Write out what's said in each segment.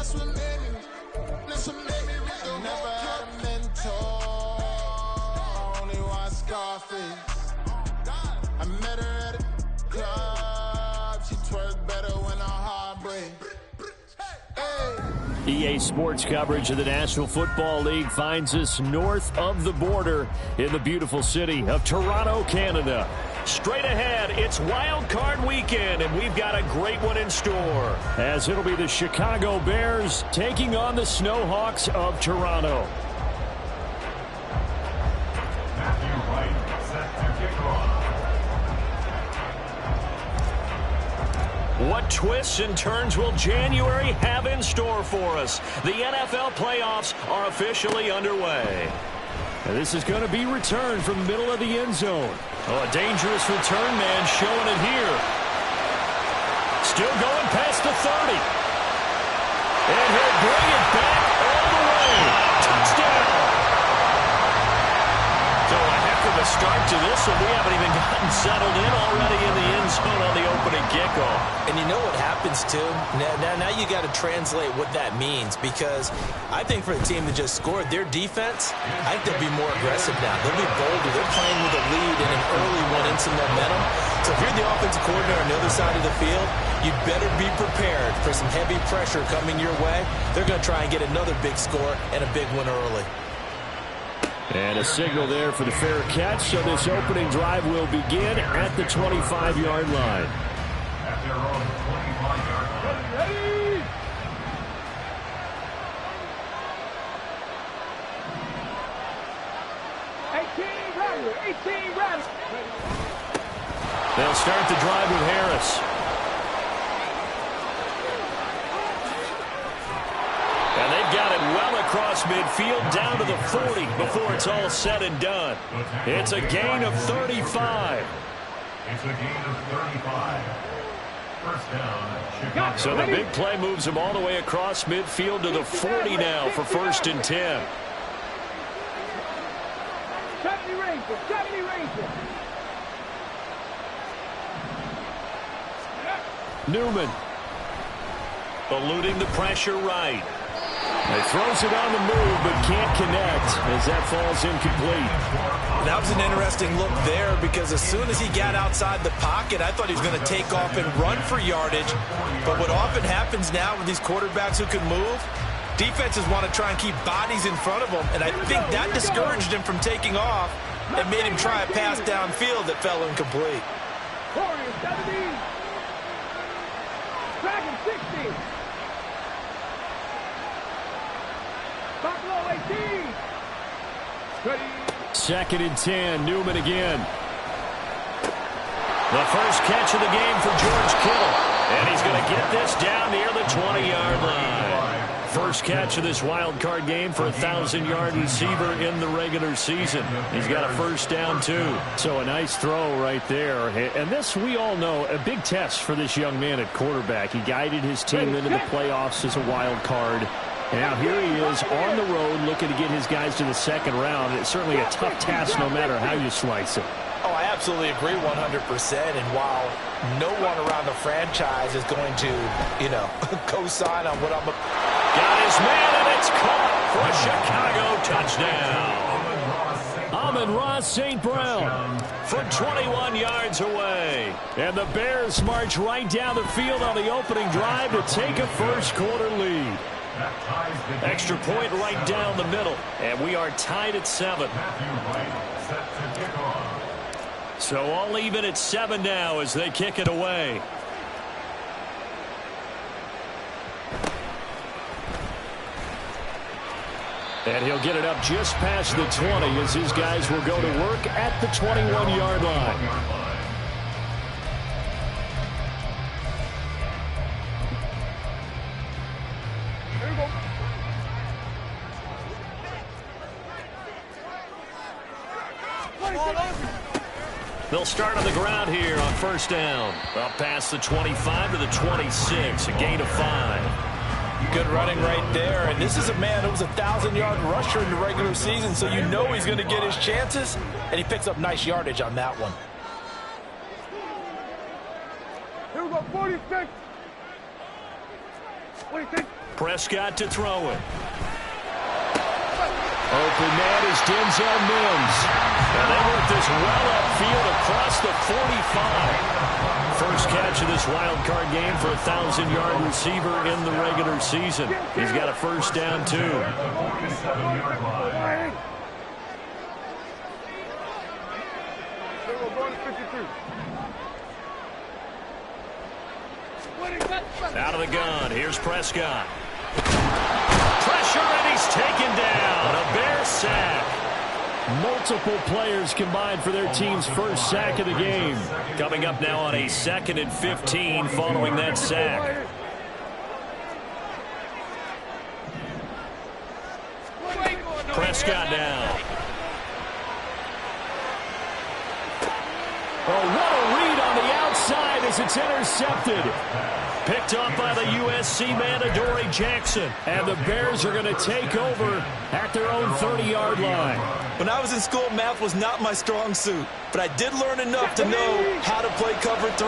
Never had a mentor, only one Scarface. I met her at a club, she twerk better when her heart breaks. EA Sports coverage of the National Football League finds us north of the border in the beautiful city of Toronto, Canada. Straight ahead, it's Wild Card Weekend, and we've got a great one in store, as it'll be the Chicago Bears taking on the Snowhawks of Toronto. What twists and turns will January have in store for us? The NFL playoffs are officially underway. And this is going to be returned from the middle of the end zone. Oh, a dangerous return man showing it here. Still going past the 30. And he'll bring it back all the way. Touchdown. So a heck of a start to this, and we haven't even gotten settled in already in the end zone on the opening kickoff. And you know what happens, too? Now you got to translate what that means, because I think for the team that just scored, their defense, I think they'll be more aggressive now. They'll be bolder. They're playing with a lead and an early one and some momentum. So if you're the offensive coordinator on the other side of the field, you'd better be prepared for some heavy pressure coming your way. They're going to try and get another big score and a big one early. And a signal there for the fair catch, so this opening drive will begin at the 25-yard line. At their own 25-yard line. Ready? They'll start the drive with Harris. And they've got it well across midfield down to the 40 before it's all said and done. It's a gain of 35. It's a gain of 35. First down, Chicago. So the big play moves them all the way across midfield to the 40 now for 1st and 10. 70 Rangers, 70 Rangers. Newman eluding the pressure right. He throws it on the move but can't connect as that falls incomplete. That was an interesting look there, because as soon as he got outside the pocket, I thought he was going to take off and run for yardage. But what often happens now with these quarterbacks who can move, defenses want to try and keep bodies in front of them, and I think that discouraged him from taking off and made him try a pass downfield that fell incomplete. Warriors 70. Dragon 60. Buffalo 18. Ready. 2nd and 10, Newman again. The first catch of the game for George Kittle. And he's going to get this down near the 20-yard line. First catch of this wild card game for a 1,000-yard receiver in the regular season. He's got a first down, too. So a nice throw right there. And this, we all know, a big test for this young man at quarterback. He guided his team into the playoffs as a wild card. And now here he is on the road looking to get his guys to the 2nd round. It's certainly a tough task no matter how you slice it. Oh, I absolutely agree 100%. And while no one around the franchise is going to, co-sign on what I'm... Got his man, and it's caught for a Chicago touchdown. Amon-Ra St. Brown from 21 yards away. And the Bears march right down the field on the opening drive to take a first-quarter lead. Extra point right down the middle, and we are tied at 7. So all even at 7 now as they kick it away. And he'll get it up just past the 20 as his guys will go to work at the 21-yard line. They'll start on the ground here on first down. Up past the 25 to the 26, a gain of 5. Good running right there. And this is a man who was a 1,000-yard rusher in the regular season, so you know he's going to get his chances, and he picks up nice yardage on that one. Here we go, 46. Prescott to throw it. Open man is Denzel Mims. And they work this well upfield across the 45. First catch of this wild card game for a 1,000-yard receiver in the regular season. He's got a first down, too. Out of the gun, here's Prescott. Pressure, and he's taken down. A Bear sack. Multiple players combined for their team's first sack of the game. Coming up now on a 2nd and 15 following that sack. Prescott now. Oh, what a read on the outside as it's intercepted. Picked off by the USC man, Adoree Jackson. And the Bears are going to take over at their own 30-yard line. When I was in school, math was not my strong suit. But I did learn enough to know how to play cover 3.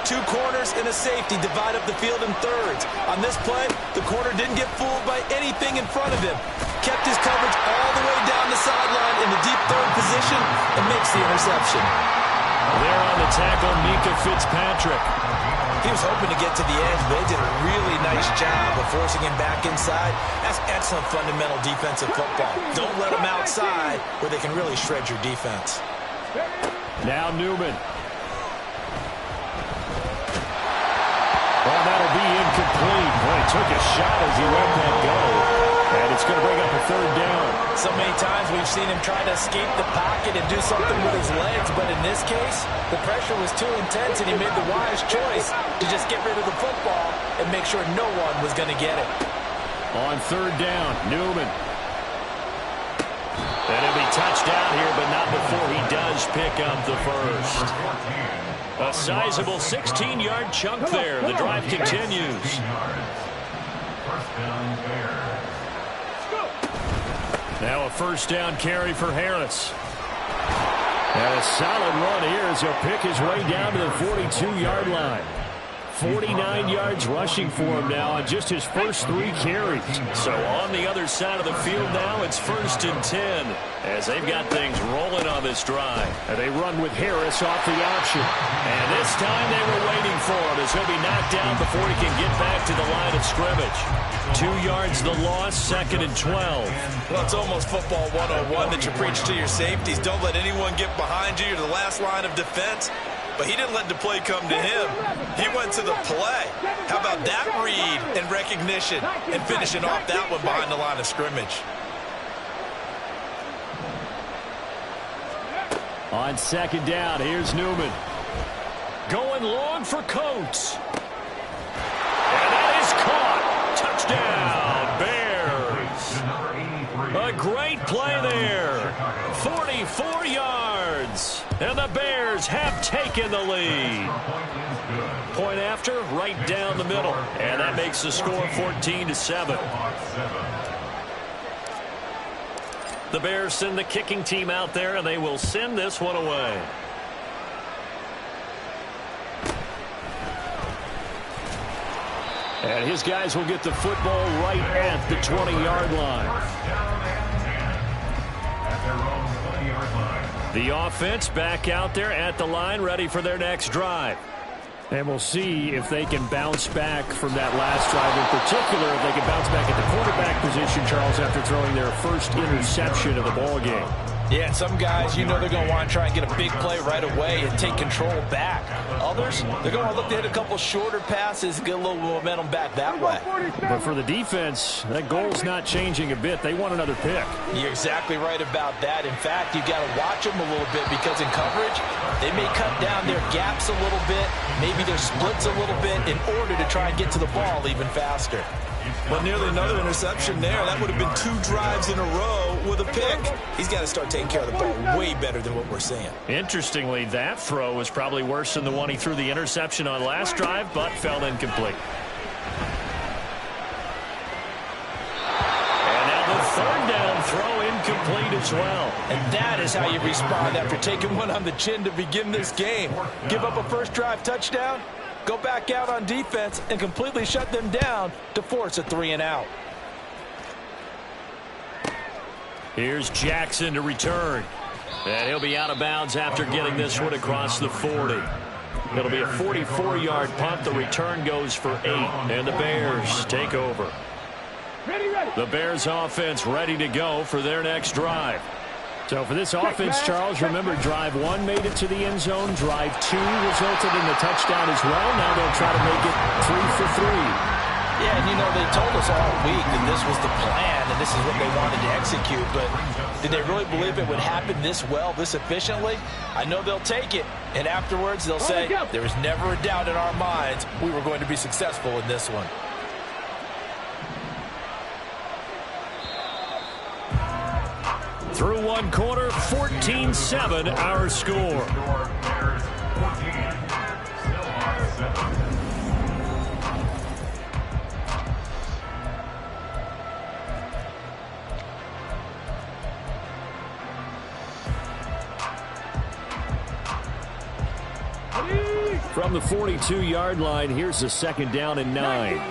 2 corners and a safety divide up the field in thirds. On this play, the corner didn't get fooled by anything in front of him. Kept his coverage all the way down the sideline in the deep third position and makes the interception. There on the tackle, Mika Fitzpatrick. He was hoping to get to the edge, but they did a really nice job of forcing him back inside. That's excellent fundamental defensive football. Don't let him outside where they can really shred your defense. Now Newman. Well, that'll be incomplete. Boy, he took a shot as he let that go. And it's going to bring up a 3rd down. So many times we've seen him try to escape the pocket and do something with his legs, but in this case, the pressure was too intense and he made the wise choice to just get rid of the football and make sure no one was going to get it. On 3rd down, Newman. And he'll be touched down here, but not before he does pick up the first. A sizable 16-yard chunk there. The drive continues. Now a first down carry for Harris. And a solid run here as he'll pick his way down to the 42-yard line. 49 yards rushing for him now on just his first 3 carries. So on the other side of the field now, it's 1st and 10 as they've got things rolling on this drive. And they run with Harris off the option. And this time they were waiting for him as he'll be knocked down before he can get back to the line of scrimmage. 2 yards the loss, 2nd and 12. Well, it's almost football 101 that you preach to your safeties. Don't let anyone get behind you. You're the last line of defense. But he didn't let the play come to him. He went to the play. How about that read and recognition and finishing off that one behind the line of scrimmage? On 2nd down, here's Newman. Going long for Coates. And that is caught. Touchdown, Bears. A great play there. 44 yards. And the Bears have taken the lead. Point after, right down the middle. And that makes the score 14-7. The Bears send the kicking team out there, and they will send this one away. And his guys will get the football right at the 20-yard line. The offense back out there at the line, ready for their next drive. And we'll see if they can bounce back from that last drive in particular, if they can bounce back at the quarterback position, Charles, after throwing their first interception of the ball game. Yeah, and some guys, you know they're going to want to try and get a big play right away and take control back. Others, they're going to look to hit a couple shorter passes, get a little momentum back that way. But for the defense, that goal's not changing a bit. They want another pick. You're exactly right about that. In fact, you've got to watch them a little bit because in coverage, they may cut down their gaps a little bit, maybe their splits a little bit in order to try and get to the ball even faster. But nearly another interception there. That would have been 2 drives in a row with a pick. He's got to start taking care of the ball way better than what we're seeing. Interestingly, that throw was probably worse than the one he threw the interception on last drive, but fell incomplete. And now the 3rd down throw incomplete as well. And that is how you respond after taking one on the chin to begin this game. Give up a first drive touchdown, go back out on defense and completely shut them down to force a 3-and-out. Here's Jackson to return. And he'll be out of bounds after getting this one across the 40. It'll be a 44-yard punt. The return goes for 8. And the Bears take over. The Bears offense ready to go for their next drive. So for this offense, Charles, remember drive 1 made it to the end zone. Drive 2 resulted in the touchdown as well. Now they'll try to make it 3 for 3. Yeah, and they told us all week that this was the plan and this is what they wanted to execute, but did they really believe it would happen this well, this efficiently? I know they'll take it, and afterwards they'll say, there was never a doubt in our minds we were going to be successful in this one. Through one quarter, 14-7 our score. From the 42-yard line, here's a 2nd down and 9.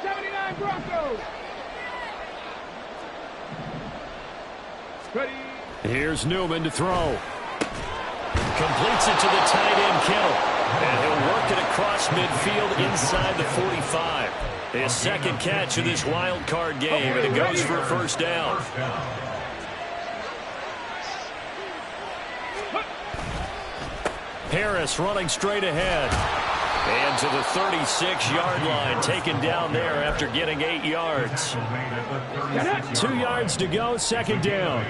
79 Broncos. Ready. Here's Newman to throw. Completes it to the tight end, Kittle. And he'll work it across midfield inside the 45. His 2nd catch of this wild card game, and it goes for a 1st down. Harris running straight ahead. And to the 36-yard line, taken down there after getting 8 yards. 2 yards to go, 2nd down.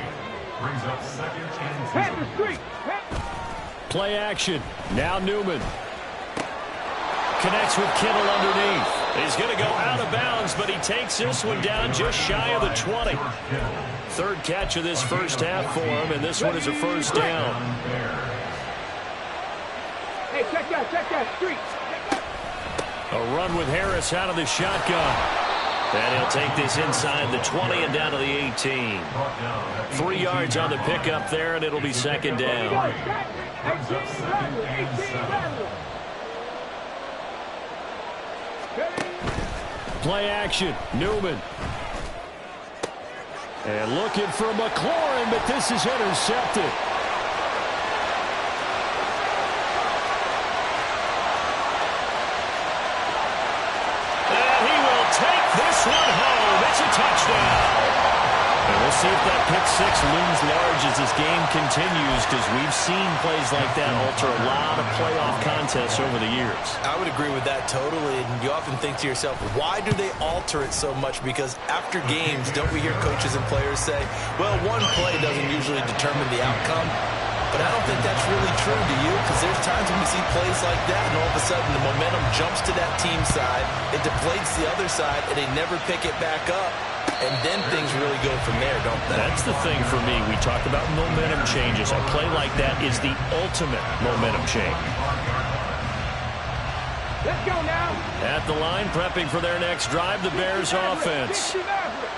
Play action. Now Newman. Connects with Kittle underneath. He's going to go out of bounds, but he takes this one down just shy of the 20. 3rd catch of this first half for him, and this one is a 1st down. Hey, check that, street. A run with Harris out of the shotgun. And he'll take this inside the 20 and down to the 18. 3 yards on the pickup there, and it'll be 2nd down. Play action, Newman. And looking for McLaurin, but this is intercepted. This one home. It's a touchdown. And we'll see if that pick 6 looms large as this game continues, because we've seen plays like that alter a lot of playoff contests over the years. I would agree with that totally. And you often think to yourself, why do they alter it so much? Because after games, don't we hear coaches and players say, well, one play doesn't usually determine the outcome? But I don't think that's really true, do you? Because there's times when we see plays like that, and all of a sudden the momentum jumps to that team side, it deflates the other side, and they never pick it back up. And then things really go from there, don't they? That's the thing for me. We talk about momentum changes. A play like that is the ultimate momentum change. Let's go now. At the line, prepping for their next drive, the Bears offense.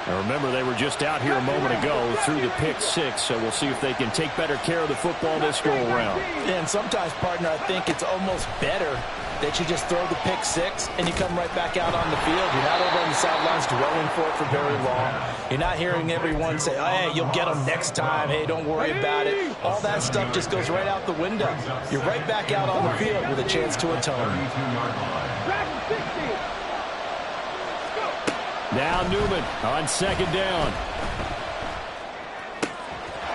Now remember, they were just out here a moment ago through the pick 6, so we'll see if they can take better care of the football this go-around. And sometimes, partner, I think it's almost better that you just throw the pick 6 and you come right back out on the field. You're not over on the sidelines dwelling for it for very long. You're not hearing everyone say, oh, hey, you'll get them next time. Hey, don't worry about it. All that stuff just goes right out the window. You're right back out on the field with a chance to atone. Now Newman on 2nd down.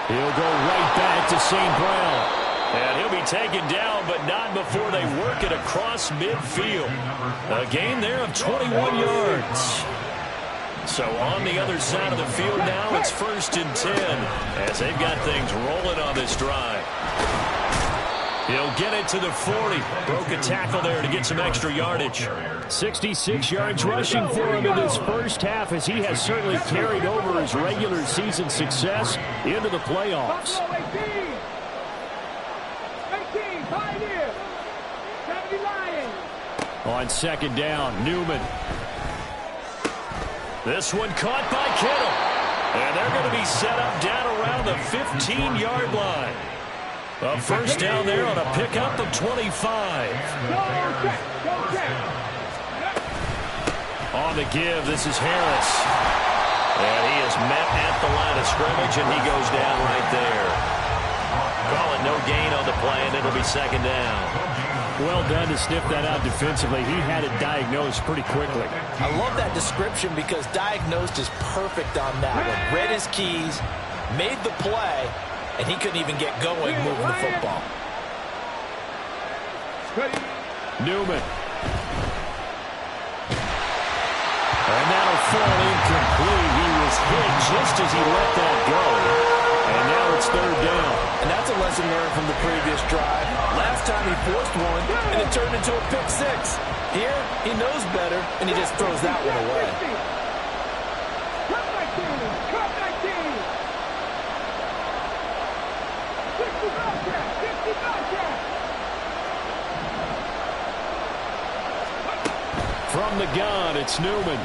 He'll go right back to St. Brown. And he'll be taken down, but not before they work it across midfield. A gain there of 21 yards. So on the other side of the field now, it's 1st and 10 as they've got things rolling on this drive. He'll get it to the 40. Broke a tackle there to get some extra yardage. 66 yards rushing for him in this first half, as he has certainly carried over his regular season success into the playoffs. 18, Pioneer. 70 Lions. On 2nd down, Newman. This one caught by Kittle. And they're going to be set up down around the 15-yard line. A first down there on a pickup of 25. On the give, this is Harris. And he is met at the line of scrimmage, and he goes down right there. Call it no gain on the play, and it'll be second down. Well done to sniff that out defensively. He had it diagnosed pretty quickly. I love that description because diagnosed is perfect on that one. Read his keys, made the play, and he couldn't even get going moving the football. Newman. And that'll fall incomplete. He was hit just as he let that go. And now it's third down. And that's a lesson learned from the previous drive. Last time he forced one, and it turned into a pick six. Here, he knows better, and he just throws that one away. From the gun, it's Newman.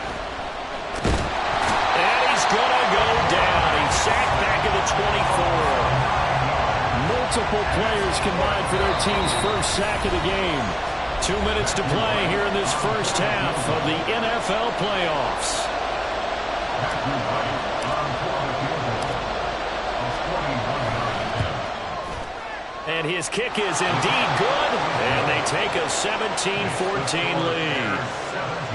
And he's going to go down. He's sacked back at the 24. Multiple players combined for their team's first sack of the game. 2 minutes to play here in this first half of the NFL playoffs. And his kick is indeed good, and they take a 17-14 lead.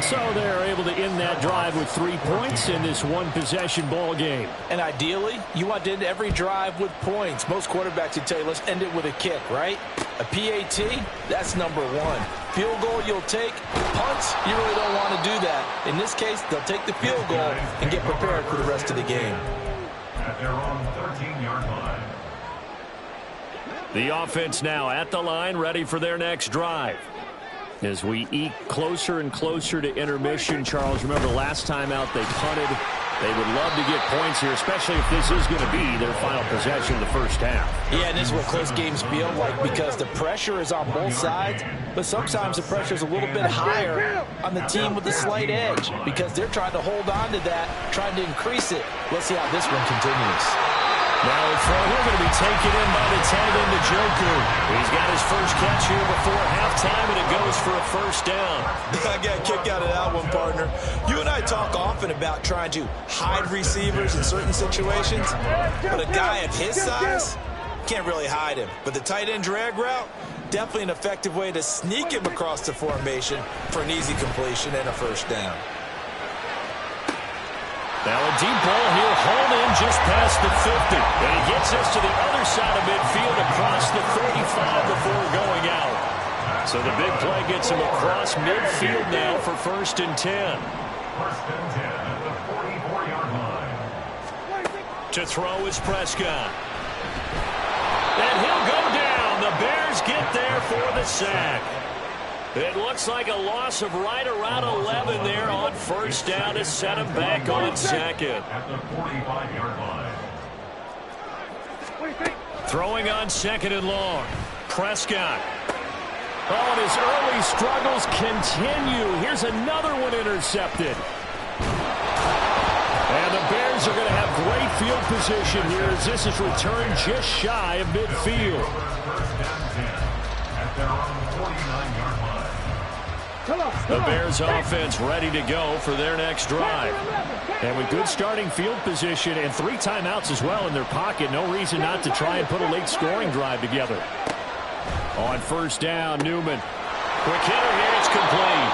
So they're able to end that drive with 3 points in this one-possession ball game. And ideally, you want to end every drive with points. Most quarterbacks would tell you, let's end it with a kick, right? A PAT, that's number one. Field goal you'll take. Punts, you really don't want to do that. In this case, they'll take the field goal and get prepared for the rest of the game. At their own 13-yard line. The offense now at the line, ready for their next drive. As we eke closer and closer to intermission, Charles, remember last time out they punted. They would love to get points here, especially if this is going to be their final possession of the first half. Yeah, and this is what close games feel like because the pressure is on both sides, but sometimes the pressure is a little bit higher on the team with the slight edge because they're trying to hold on to that, trying to increase it. Let's see how this one continues. Now a throw here going to be taken in by the tight end, Njoku. He's got his first catch here before halftime, and it goes for a first down. I got a kick out of that one, partner. You and I talk often about trying to hide receivers in certain situations, but a guy of his size can't really hide him. But the tight end drag route, definitely an effective way to sneak him across the formation for an easy completion and a first down. Now a deep ball here, hauled in just past the 50. And he gets us to the other side of midfield across the 35 before going out. So the big play gets him across midfield now for 1st and 10. 1st and 10 at the 44-yard line. To throw is Prescott. And he'll go down. The Bears get there for the sack. It looks like a loss of right around 11 there on first down to set him back on second. At the 45-yard line. Throwing on 2nd and long. Prescott. Oh, and his early struggles continue. Here's another one intercepted. And the Bears are going to have great field position here as this is returned just shy of midfield. First and 10 at their own 49-yard line. The Bears offense ready to go for their next drive. And with good starting field position and 3 timeouts as well in their pocket, no reason not to try and put a late scoring drive together. On first down, Newman. Quick hitter here, it's complete.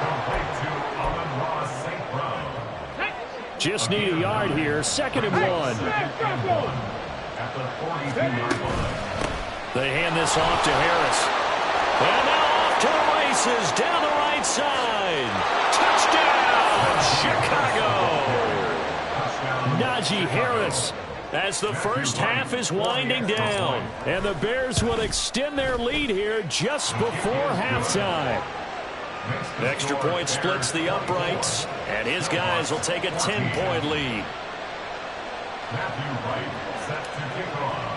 Complete to Allen Ross St. Brown. Just need a yard here, 2nd and 1. At the 42-yard line. They hand this off to Harris. And now off to the races, down the right side. Touchdown, Chicago. Najee Harris. As the first half is winding down. And the Bears will extend their lead here just before halftime. Extra point splits the uprights, and his guys will take a 10-point lead. Matthew Wright set to kick off.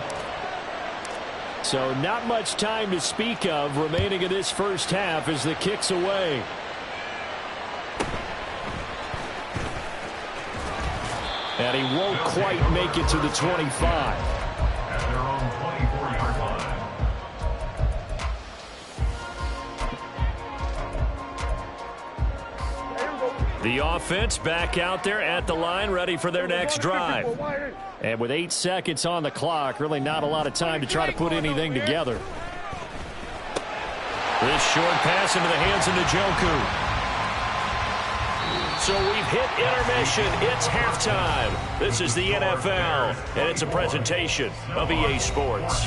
So not much time to speak of remaining in this first half as the kick's away. And he won't quite make it to the 25. At their own The offense back out there at the line, ready for their next drive. And with 8 seconds on the clock, really not a lot of time to try to put anything together. This short pass into the hands of Njoku. So we've hit intermission. It's halftime. This is the NFL, and it's a presentation of EA Sports.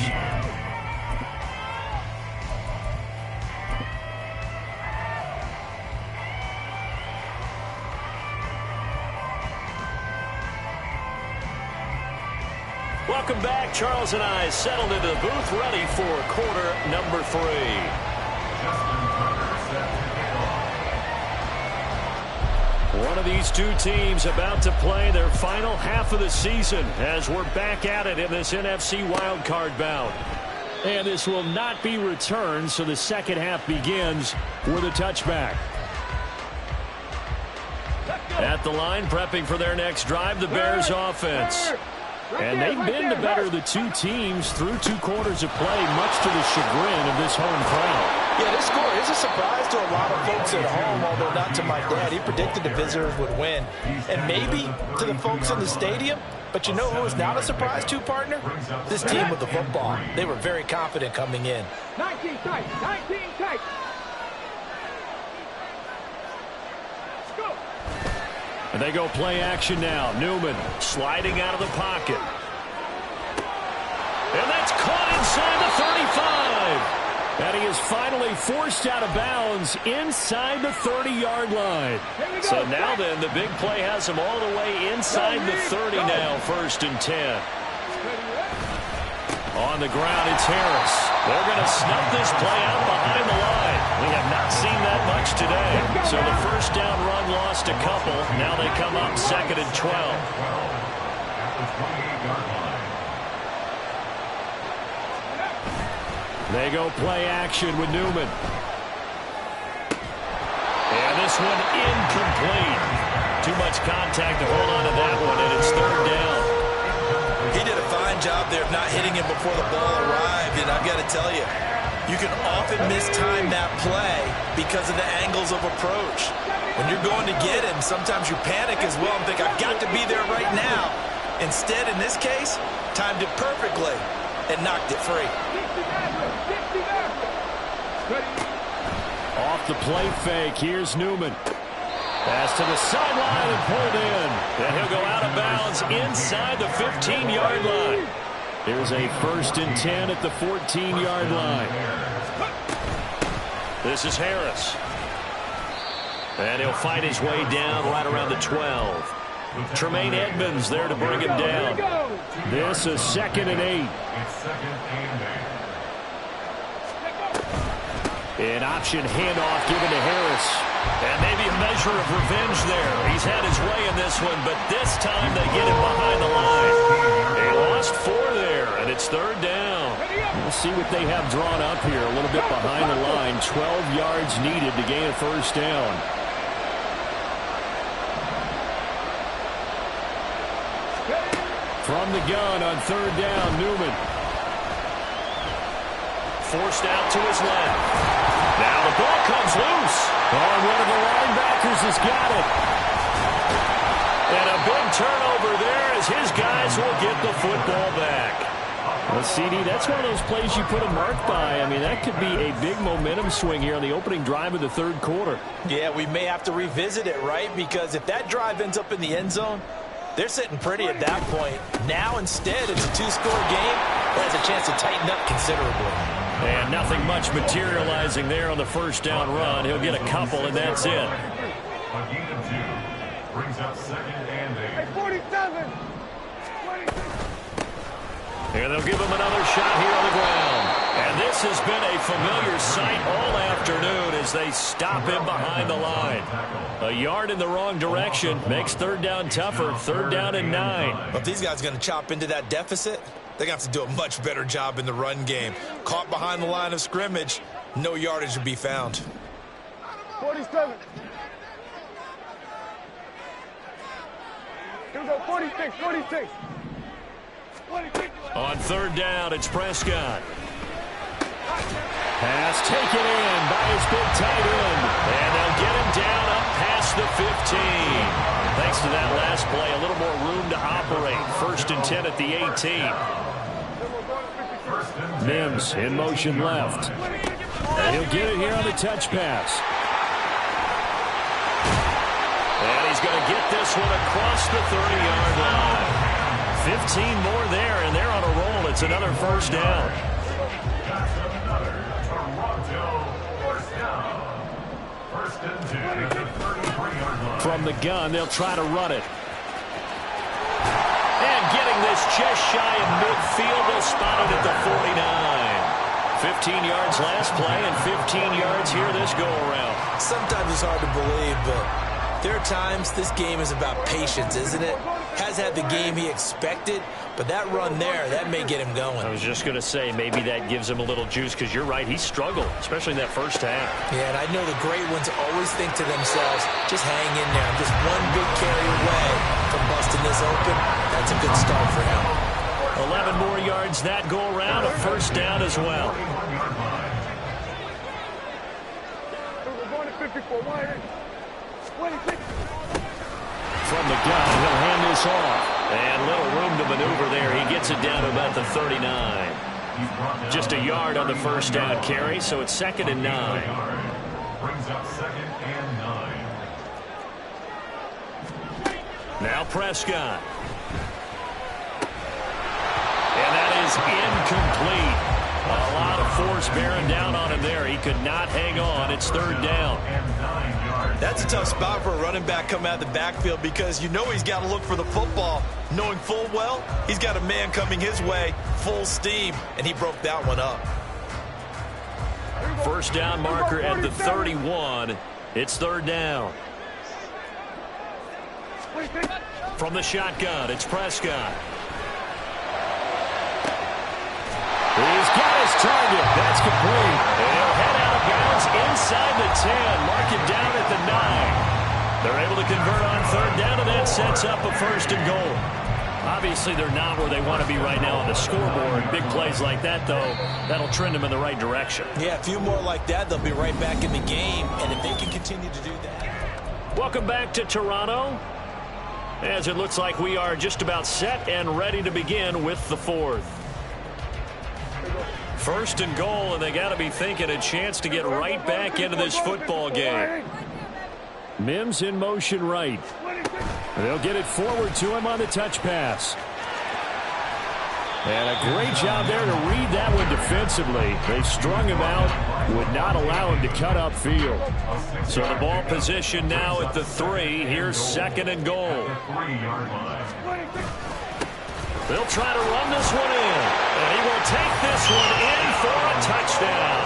Welcome back. Charles and I settled into the booth, ready for quarter number 3. One of these two teams about to play their final half of the season as we're back at it in this NFC wildcard bout. And this will not be returned, so the second half begins with a touchback. At the line, prepping for their next drive, the Bears offense. And they've been the better of the two teams through 2 quarters of play, much to the chagrin of this home crowd. Yeah, this score is a surprise to a lot of folks at home, although not to my dad. He predicted the visitors would win. And maybe to the folks in the stadium. But you know who was not a surprise to, partner? This team with the football. They were very confident coming in. 19 tight, 19 tight. And they go play action now. Newman sliding out of the pocket. And that's caught inside the 35. And he is finally forced out of bounds inside the 30-yard line. So now then, the big play has him all the way inside the 30 now, 1st and 10. On the ground, it's Harris. They're going to snuff this play out behind the line. We have not seen that much today. So the first down run lost a couple. Now they come up 2nd and 12. They go play action with Newman. And this one incomplete. Too much contact to hold on to that one, and it's 3rd down. He did a fine job there of not hitting him before the ball arrived, and I've got to tell you, you can often mistime that play because of the angles of approach. When you're going to get him, sometimes you panic as well and think, I've got to be there right now. Instead, in this case, timed it perfectly and knocked it free. Off the play fake, here's Newman. Pass to the sideline and pulled in. And he'll go out of bounds inside the 15-yard line. Here's a 1st and 10 at the 14-yard line. This is Harris. And he'll fight his way down right around the 12. Tremaine Edmonds there to bring him down. This is 2nd and 8. An option handoff given to Harris. And maybe a measure of revenge there. He's had his way in this one, but this time they get him behind the line. They lost 4 there, and it's 3rd down. We'll see what they have drawn up here. A little bit behind the line. 12 yards needed to gain a 1st down. From the gun on 3rd down, Newman. Forced out to his left. Now the ball comes loose. Oh, one of the linebackers has got it. And a big turnover there as his guys will get the football back. Well, CD, that's one of those plays you put a mark by. I mean, that could be a big momentum swing here on the opening drive of the 3rd quarter. Yeah, we may have to revisit it, right? Because if that drive ends up in the end zone, they're sitting pretty at that point. Now, instead, it's a 2-score game that has a chance to tighten up considerably. And nothing much materializing there on the 1st down run. He'll get a couple, and that's it. Brings up 2nd and 8. 47. And they'll give him another shot here on the ground. And this has been a familiar sight all afternoon as they stop him behind the line. A yard in the wrong direction makes 3rd down tougher. 3rd down and 9. But if these guys are going to chop into that deficit, they're going to have to do a much better job in the run game. Caught behind the line of scrimmage, no yardage to be found. 47. Here we go, 46, 46. 46. On 3rd down, it's Prescott. Pass taken in by his big tight end. And they'll get him down up past the Thanks to that last play, a little more room to operate. 1st and 10 at the 18. Mims in motion left. And he'll get it here on the touch pass. And he's going to get this one across the 30-yard line. 15 more there, and they're on a roll. It's another 1st down. That's another Toronto first down. 1st and 10 at the 33-yard line. From the gun, they'll try to run it. And getting this just shy of midfield, they'll spot it at the 49. 15 yards last play and 15 yards here this go-around. Sometimes it's hard to believe, but there are times this game is about patience, isn't it? Has had the game he expected, but that run there, that may get him going. I was just going to say, maybe that gives him a little juice, because you're right, he struggled, especially in that first half. Yeah, and I know the great ones always think to themselves, just hang in there. I'm just one big carry away from busting this open. That's a good start for him. 11 more yards that go around, a 1st down as well. We're going to 54. From the gun, he'll hand this off. And little room to maneuver there. He gets it down to about the 39. Just a yard on the 1st down carry, so it's 2nd and 9. Brings up 2nd and 9. Now Prescott. And that is incomplete. A lot of force bearing down on him there. He could not hang on. It's 3rd down. That's a tough spot for a running back coming out of the backfield, because you know he's got to look for the football, knowing full well he's got a man coming his way, full steam, and he broke that one up. 1st down marker at the 31. It's 3rd down. From the shotgun, it's Prescott. He's got his target. That's complete. And he'll head out of bounds inside the 10. Mark it down at the 9. They're able to convert on 3rd down, and that sets up a 1st and goal. Obviously, they're not where they want to be right now on the scoreboard. Big plays like that, though, that'll trend them in the right direction. Yeah, a few more like that, they'll be right back in the game, and if they can continue to do that. Welcome back to Toronto, as it looks like we are just about set and ready to begin with the 4th. 1st and goal, and they got to be thinking a chance to get right back into this football game. Mims in motion right. They'll get it forward to him on the touch pass. And a great job there to read that one defensively. They strung him out, would not allow him to cut upfield. So the ball position now at the 3. Here's 2nd and goal. They'll try to run this one in, and he will take this one in for a touchdown.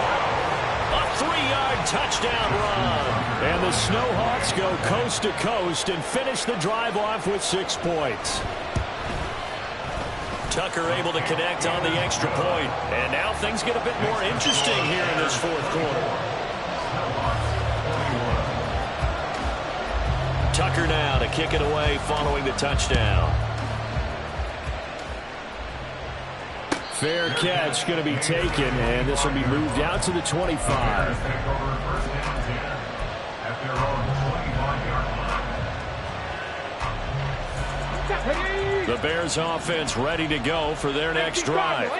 A 3-yard touchdown run. And the Snowhawks go coast to coast and finish the drive off with 6 points. Tucker able to connect on the extra point, and now things get a bit more interesting here in this 4th quarter. Tucker now to kick it away following the touchdown. Fair catch going to be taken, and this will be moved out to the 25. The Bears offense ready to go for their next drive.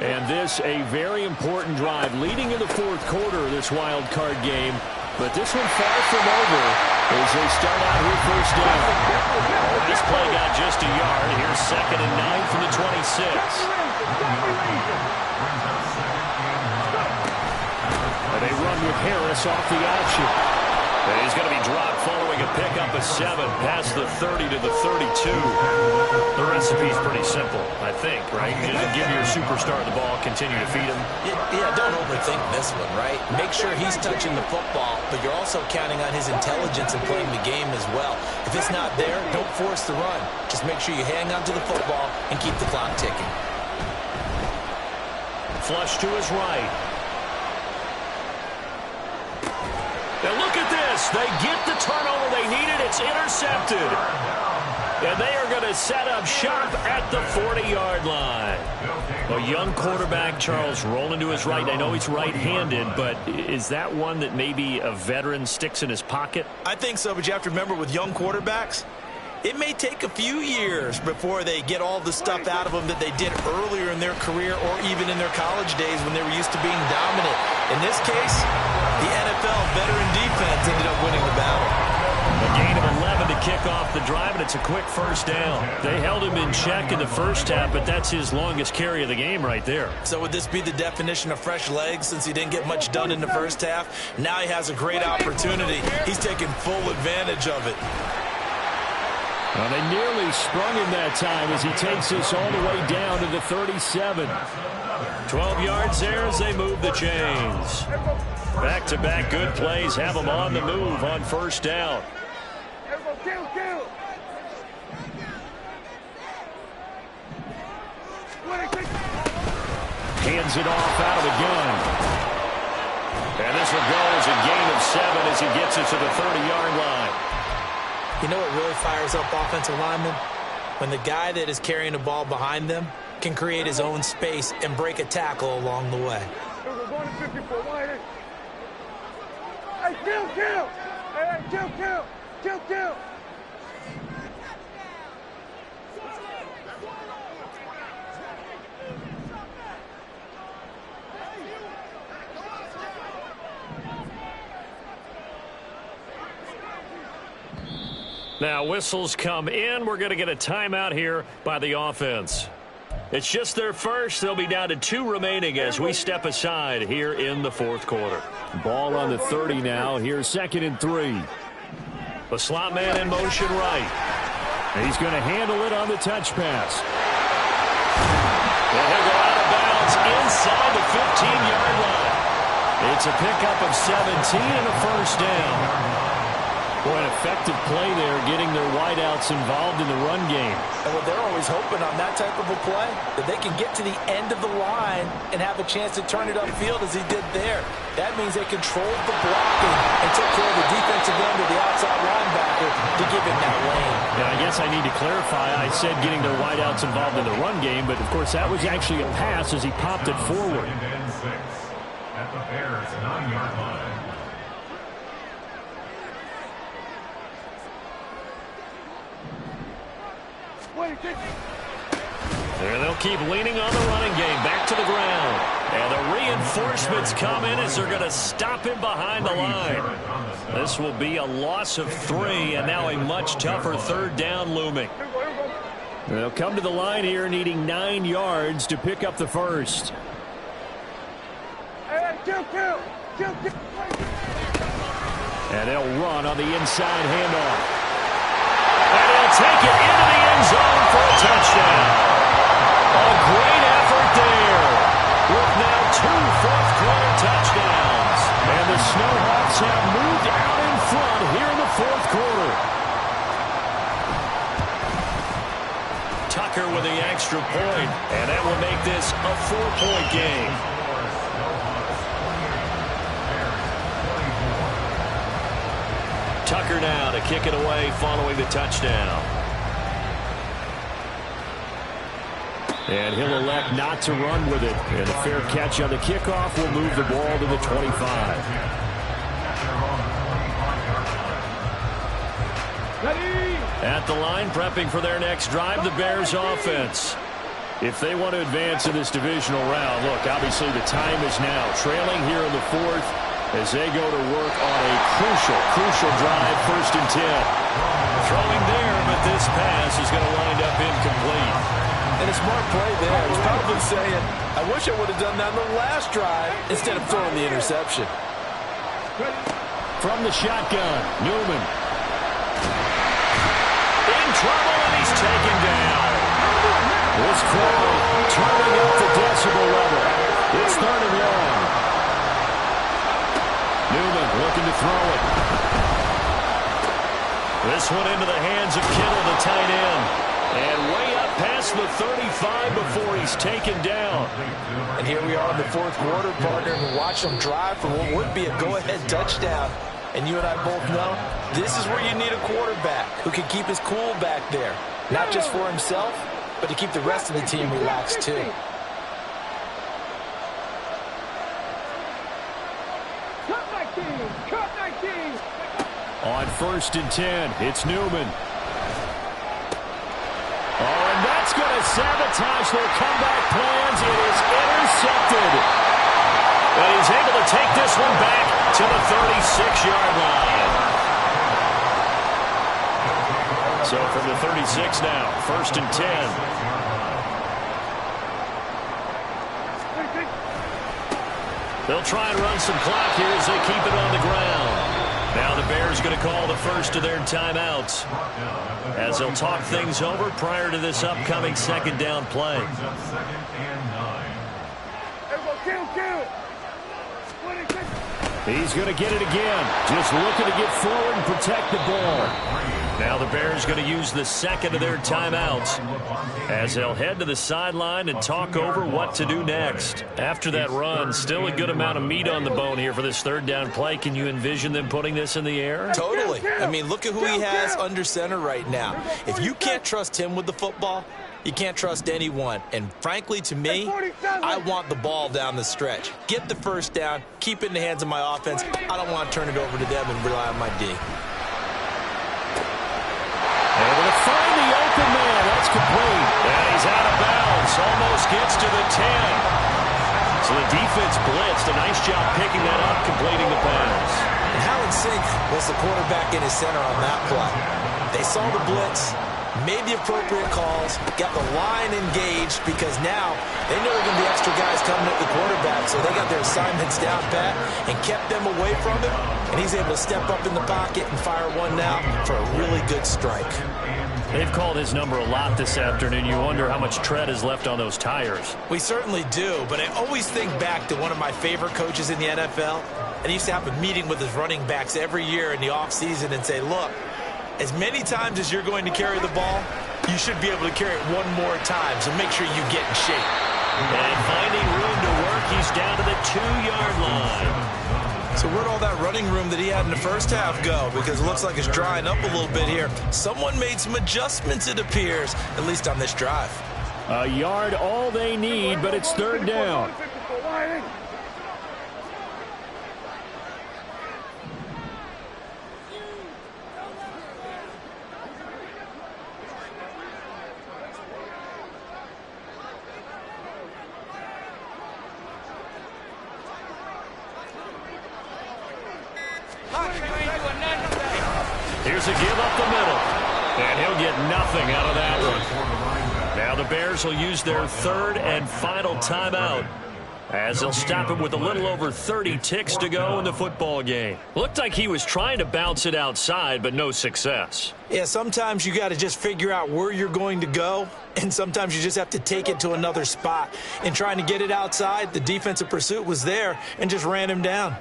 And this a very important drive leading in the 4th quarter of this wild card game. But this one far from over as they start out with 1st down. This play got just a yard. Here's 2nd and 9 from the 26. And they run with Harris off the option. And he's going to be dropped following a pickup of 7 past the 30 to the 32. The recipe's pretty simple, I think, right? You just give your superstar the ball, continue to feed him. Yeah, don't overthink this one, right? Make sure he's touching the football, but you're also counting on his intelligence in playing the game as well. If it's not there, don't force the run. Just make sure you hang on to the football and keep the clock ticking. Flush to his right. Now look at this. They get the turnover they needed. It's intercepted. And they are going to set up shop at the 40-yard line. A young quarterback, Charles, rolling to his right. I know he's right-handed, but is that one that maybe a veteran sticks in his pocket? I think so, but you have to remember with young quarterbacks, it may take a few years before they get all the stuff out of them that they did earlier in their career or even in their college days when they were used to being dominant. In this case, the NFL veteran defense ended up winning the battle. A gain of 11 to kick off the drive, and it's a quick first down. They held him in check in the first half, but that's his longest carry of the game right there. So would this be the definition of fresh legs since he didn't get much done in the first half? Now he has a great opportunity. He's taking full advantage of it. Well, they nearly sprung him that time as he takes this all the way down to the 37. 12 yards there as they move the chains. Back-to-back good plays have them on the move on first down. Hands it off out of the gun. And this will go as a gain of 7 as he gets it to the 30-yard line. You know what really fires up offensive linemen? When the guy that is carrying the ball behind them can create his own space and break a tackle along the way. Hey, kill! Hey, kill! Now whistles come in. We're going to get a timeout here by the offense. It's just their first. They'll be down to 2 remaining as we step aside here in the fourth quarter. Ball on the 30 now. Here's 2nd and 3. The slot man in motion right. He's going to handle it on the touch pass. And he'll go out of bounds inside the 15-yard line. It's a pickup of 17 and a first down. Boy, an effective play there, getting their wideouts involved in the run game. And what they're always hoping on that type of a play, that they can get to the end of the line and have a chance to turn it upfield as he did there. That means they controlled the blocking and took care of the defensive end of the outside linebacker to give him that lane. Yeah, I guess I need to clarify. I said getting their wideouts involved in the run game, but of course that was actually a pass as he popped it forward. At the Bears' 9-yard line. And they'll keep leaning on the running game. Back to the ground. And the reinforcements come in as they're going to stop him behind the line. This will be a loss of 3, and now a much tougher 3rd down looming. They'll come to the line here needing 9 yards to pick up the first. And they'll run on the inside handoff. And he'll take it into the end zone for a touchdown. A great effort there with now 2 fourth-quarter touchdowns. And the Snowhawks have moved out in front here in the fourth quarter. Tucker with the extra point, and that will make this a 4-point game. Tucker now to kick it away following the touchdown. And he'll elect not to run with it. And a fair catch on the kickoff will move the ball to the 25. At the line, prepping for their next drive, the Bears offense. If they want to advance in this divisional round, look, obviously the time is now. Trailing here in the fourth as they go to work on a crucial drive, 1st and 10. Throwing there, but this pass is going to wind up incomplete. And a smart play there. He's probably saying, I wish I would have done that in the last drive instead of throwing the interception. From the shotgun, Newman. In trouble, and he's taken down. This crowd turning up the decibel level. It's 3rd and long. Newman looking to throw it. This one into the hands of Kittle, the tight end. And way up past the 35 before he's taken down. And here we are in the fourth quarter, partner, and watch them drive for what would be a go-ahead touchdown. And you and I both know this is where you need a quarterback who can keep his cool back there. Not just for himself, but to keep the rest of the team relaxed too. On 1st and 10, it's Newman. Oh, and that's going to sabotage their comeback plans. It is intercepted. And he's able to take this one back to the 36-yard line. So from the 36 now, 1st and 10. They'll try and run some clock here as they keep it on the ground. Now the Bears going to call the first of their timeouts as they'll talk things over prior to this upcoming 2nd down play. He's going to get it again. Just looking to get forward and protect the ball. Now the Bears going to use the 2nd of their timeouts as they'll head to the sideline and talk over what to do next. After that run, still a good amount of meat on the bone here for this 3rd down play. Can you envision them putting this in the air? Totally. I mean, look at who he has under center right now. If you can't trust him with the football, you can't trust anyone. And frankly, to me, I want the ball down the stretch. Get the 1st down, keep it in the hands of my offense. I don't want to turn it over to them and rely on my D. Able to find the open man. That's complete. And he's out of bounds. Almost gets to the 10. So the defense blitzed. A nice job picking that up, completing the pass. And how in sync was the quarterback in his center on that play? They saw the blitz, made the appropriate calls, got the line engaged because now they know there are going to be extra guys coming at the quarterback, so they got their assignments down pat and kept them away from him, and he's able to step up in the pocket and fire one now for a really good strike. They've called his number a lot this afternoon. You wonder how much tread is left on those tires. We certainly do, but I always think back to one of my favorite coaches in the NFL, and he used to have a meeting with his running backs every year in the offseason and say, look, as many times as you're going to carry the ball, you should be able to carry it one more time, so make sure you get in shape. And finding room to work, he's down to the 2-yard line. So where'd all that running room that he had in the first half go? Because it looks like it's drying up a little bit here. Someone made some adjustments, it appears, at least on this drive. A yard all they need, but it's 3rd down. Here's a give up the middle. And he'll get nothing out of that one. Now the Bears will use their 3rd and final timeout as they'll stop him with a little over 30 ticks to go in the football game. Looked like he was trying to bounce it outside, but no success. Yeah, sometimes you got to just figure out where you're going to go, and sometimes you just have to take it to another spot. In trying to get it outside, the defensive pursuit was there and just ran him down.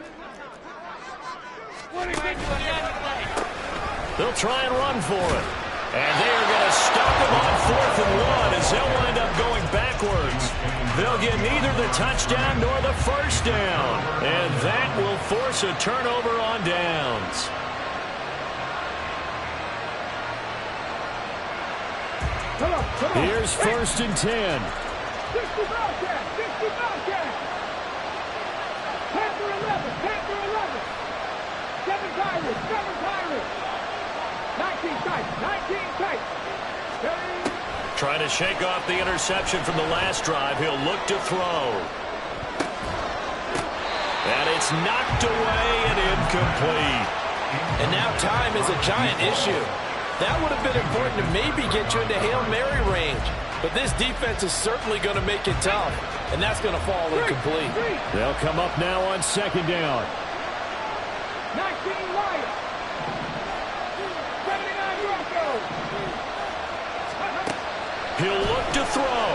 They'll try and run for it. And they are going to stop him on 4th and 1 as they'll wind up going backwards. They'll get neither the touchdown nor the 1st down. And that will force a turnover on downs. Here's 1st and 10. 60 Bobcat, 60 Bobcat. Panther 11, Panther 11. 7 Pirates, 7 Pirates. 19 tight, 19 tight. Trying to shake off the interception from the last drive. He'll look to throw. And it's knocked away and incomplete. And now time is a giant issue. That would have been important to maybe get you into Hail Mary range. But this defense is certainly going to make it tough. And that's going to fall incomplete. They'll come up now on 2nd down. 19 Lions. 79 Broncos. He'll look to throw.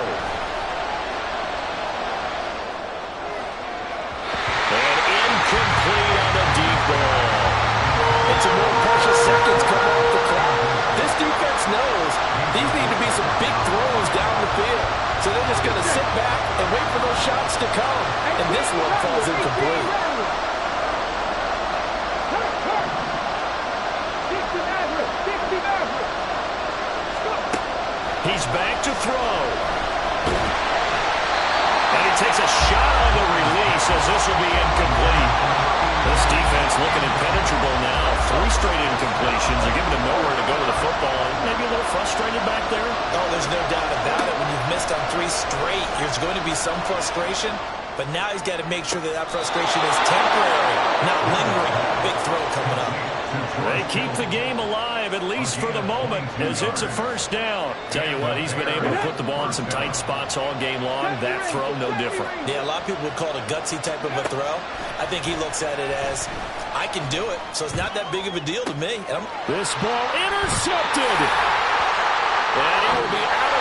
And incomplete on the deep ball. And some more precious seconds come off the clock. This defense knows these need to be some big throws down the field. So they're just going to sit back and wait for those shots to come. And this one falls incomplete. to throw. And he takes a shot on the release as this will be incomplete. This defense looking impenetrable now. 3 straight incompletions. They're giving him nowhere to go with the football. Maybe a little frustrated back there. Oh, there's no doubt about it. When you've missed on 3 straight, there's going to be some frustration. But now he's got to make sure that that frustration is temporary, not lingering. Big throw coming up. They keep the game alive, at least for the moment, as it's a first down. Tell you what, he's been able to put the ball in some tight spots all game long. That throw, no different. Yeah, a lot of people would call it a gutsy type of a throw. I think he looks at it as, I can do it, so it's not that big of a deal to me. This ball intercepted. And he will be out of